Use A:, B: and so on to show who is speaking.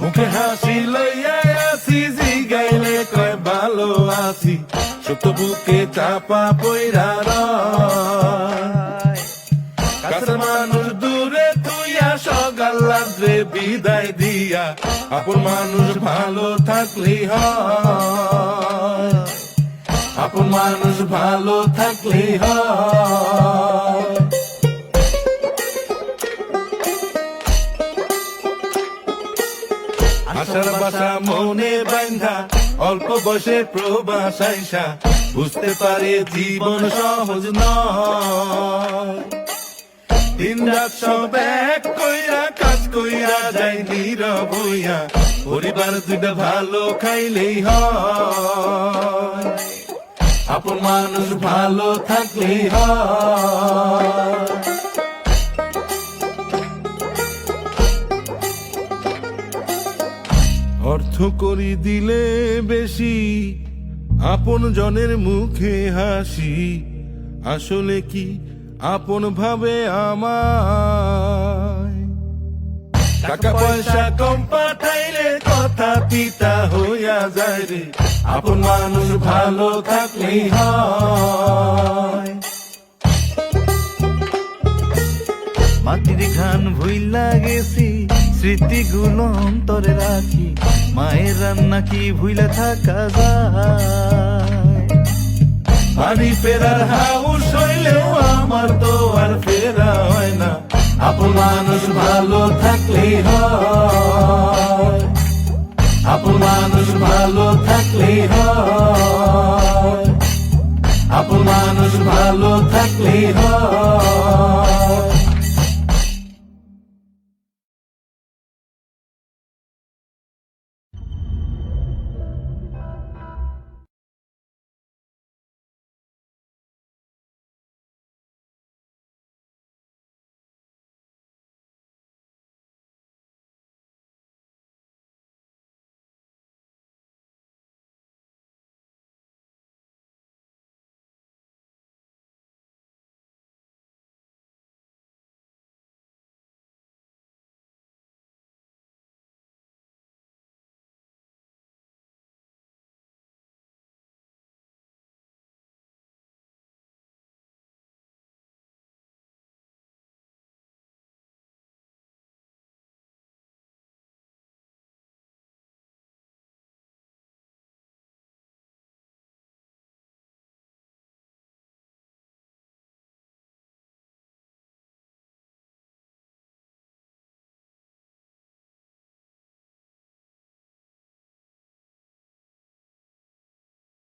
A: মুখে হাসি লইয়া আছি, জিগাইলে কয় ভালো আছি, সত্য বুকে চাপা পইরা রয়। কাছের মানুষ দূরে তুইয়া, সকাল রাত্রে বিদায় দিয়া, আপন মানুষ ভালো থাকলেই হয়, আপন মানুষ ভালো থাকলেই হয়। আশার বাসা মনে বান্ধা, অল্প বয়সে প্রবাস আইসা, বুঝতে পারে জীবন সহজ নয়। দিন রাত সব এক কইরা, কাজ কইরা যাই নীরব হইয়া, পরিবার দুইটা ভালো খাইলেই হয়, আপন মানুষ ভালো থাকলেই হয়। অর্থ করি দিলে বেশি, আপন জনের মুখে হাসি, আসলে কি আপন ভাবে আমায়? টাকা পয়সা কম পাঠাইলে কথা পিতা হইয়া যায় রে, আপন মানুষ ভালো থাকলেই হয়।
B: মাটির ঘান ভুইলা গেছি, স্মৃতিগুলো অন্তরে রাখি, মায়ের রান্না কি ভুইলা থাকা যায়?
A: বাড়ি ফেরার হাউস হইলেও আমার তো আর ফেরা হয় না, আপন মানুষ ভালো থাকলেই হয়, আপন মানুষ ভালো থাকলেই হয়, আপন মানুষ ভালো থাকলেই হয়।